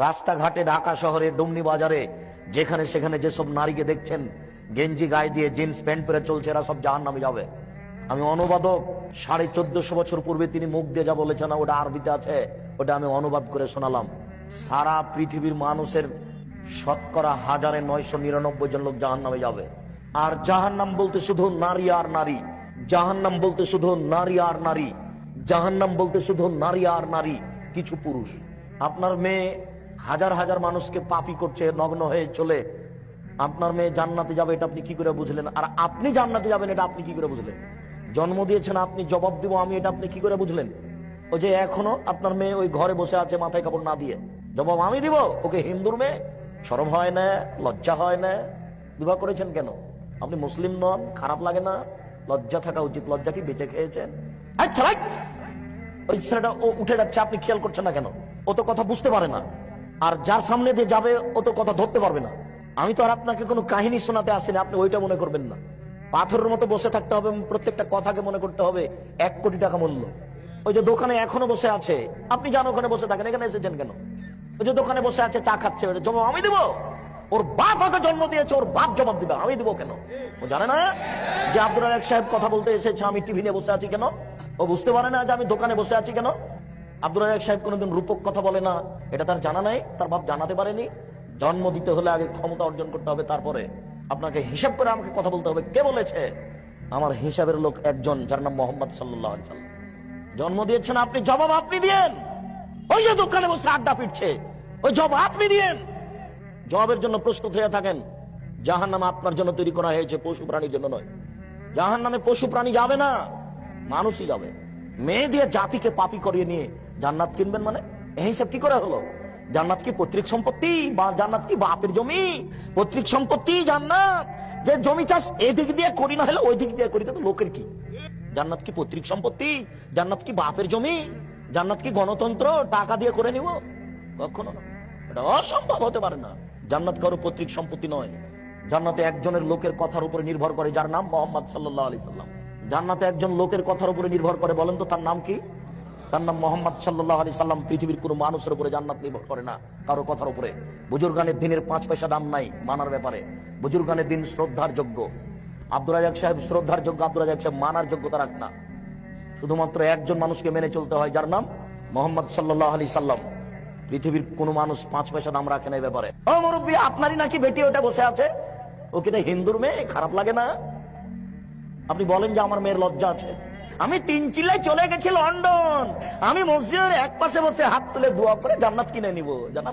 রাস্তাঘাটে, ঢাকা শহরে, ডুমনি বাজারে, যেখানে সেখানে যেসব নারীকে দেখছেন গেঞ্জি গায়ে দিয়ে জিন্স প্যান্ট পরে চলছে, এরা সব জাহান্নামে যাবে। আমি অনুবাদক, 1450 বছর পূর্বে তিনি মুখ দিয়ে যা বলেছেন ওটা আরবিতে আছে, ওটা আমি অনুবাদ করে শোনালাম। সারা পৃথিবীর মানুষের শতকরা 1999 জন লোক জাহান্নামে যাবে। আর জাহান্নাম বলতে শুধু নারী আর নারী, জাহান্নাম বলতে শুধু নারী আর নারী, জাহান্নাম বলতে শুধু নারী আর নারী, কিছু পুরুষ। আপনার মেয়ে হাজার হাজার মানুষকে পাপী করছে, নগ্ন হয়ে চলে, আপনার মেয়ে জান্নাতে যাবে এটা আপনি কি করে বুঝলেন? আর আপনি জান্নাতে যাবেন এটা আপনি কি করে বুঝলেন? জন্ম দিয়েছেন আপনি, জবাব দিব আমি, এটা আপনি কি করে বুঝলেন? ওই যে এখনো আপনার মেয়ে ওই ঘরে বসে আছে মাথায় কাপড় না দিয়ে, জবাব আমি দিব। ওকে হিন্দুর মেয়ে, শরম হয় না, লজ্জা হয় না? বিবাহ করেছেন কেন? আপনি মুসলিম নন, খারাপ লাগে না? লজ্জা থাকা উচিত। লজ্জা কি বেঁচে খেয়েছেন? আচ্ছা ভাই, ওই ছেলেটা ও উঠে যাচ্ছে, আপনি খেয়াল করছেন না কেন? ও তো কথা বুঝতে পারে না, আর যার সামনে দিয়ে যাবে ও তো কথা ধরতে পারবে না। আমি তো আর আপনাকে কোনো কাহিনী শোনাতে আসিনি, আপনি ওইটা মনে করবেন না। পাথরের মতো বসে থাকতে হবে, প্রত্যেকটা কথাকে মনে করতে হবে 1 কোটি টাকা মূল্য। ওই যে দোকানে এখনো বসে আছে, আপনি জানো ওখানে বসে থাকেন, এখানে এসেছেন কেন? ওই যে দোকানে বসে আছে চা খাচ্ছে, জবাব আমি দিব। ওর বাপ ওকে জন্ম দিয়েছে, ওর বাপ জবাব দিবে, আমি দিব কেন? ও জানে না যে আব্দুল রাজাক সাহেব কথা বলতে এসেছে, আমি টিভি নিয়ে বসে আছি কেন? ও বুঝতে পারে না যে আমি দোকানে বসে আছি কেন? আব্দুল রাজাক সাহেব কোনোদিন রূপক কথা বলে না, এটা তার জানা নাই, তার বাপ জানাতে পারেনি। জন্ম দিতে হলে আগে ক্ষমতা অর্জন করতে হবে, তারপরে আপনাকে হিসাব করে আমাকে কথা বলতে হবে। কে বলেছে? আমার হিসাবের লোক একজন, যার নাম মোহাম্মদ সাল্লাল্লাহু আলাইহি সাল্লাম। জন্ম দিয়েছেন আপনি, জবাব আপনি দিয়েন। ওই যে দোকানে বসে আড্ডা পিটছে, ওই জবাব আপনি দিয়েন। জবাবের জন্য প্রস্তুত হয়ে থাকেন। জাহান্নাম আপনার জন্য তৈরি করা হয়েছে, পশু প্রাণীর জন্য নয়। জাহান্নামে পশু প্রাণী যাবে না, মানুষই যাবে। মেয়ে দিয়ে জাতিকে পাপী করিয়ে নিয়ে জান্নাত কিনবেন মানে? এই হিসাব কি করে হলো? জান্নাত কি পৈতৃক সম্পত্তি? বা জান্নাত কি বাপের জমি? পৈতৃক সম্পত্তি জান্নাত। যে জমি চাষ এদিক দিয়ে করি না হলে ওই দিক দিয়ে করি, তো লোকের কি? জান্নাত কি পৈতৃক সম্পত্তি? জান্নাত কি বাপের জমি? জান্নাত কি গণতন্ত্র টাকা দিয়ে করে নিব? কখনো না, এটা অসম্ভব হতে পারে না। জান্নাত কারো পৈতৃক সম্পত্তি নয়। জান্নাতে একজনের লোকের কথার উপরে নির্ভর করে, যার নাম মোহাম্মদ সাল্লাল্লাহু আলাইহি সাল্লাম। জান্নাতে একজন লোকের কথার উপরে নির্ভর করে, বলেন তো তার নাম কি? তার নাম মোহাম্মদ সাল্লাল্লাহু আলাইহি সাল্লাম। পৃথিবীর কোনো মানুষের উপরে জান্নাত নির্ভর করে না, কারো কথার উপরে। বুজুর্গানের দিনের 5 পয়সা দাম নাই মানার ব্যাপারে। বুজুর্গানের দিন শ্রদ্ধার যোগ্য। আব্দুল রাজাক সাহেব শ্রদ্ধার যোগ্য, আব্দুল রাজাক সাহেব মানার যোগ্যতা রাখ না। শুধুমাত্র একজন মানুষকে মেনে চলতে হয়, যার নাম মোহাম্মদ সাল্লাল্লাহু আলাইহি সাল্লাম। পৃথিবীর কোন মানুষ 5 পয়সা দাম রাখে না এই ব্যাপারে। ও মুরব্বী, আপনারই নাকি বেটি ওটা বসে আছে, ও কিনা হিন্দুর মেয়ে, খারাপ লাগে না? আপনি বলেন যে আমার মেয়ের লজ্জা আছে। আমি 3 চিল্লায় চলে গেছি লন্ডন, আমি মসজিদের এক পাশে বসে হাত তুলে দোয়া করে জান্নাত কিনে নিব। জান্নাত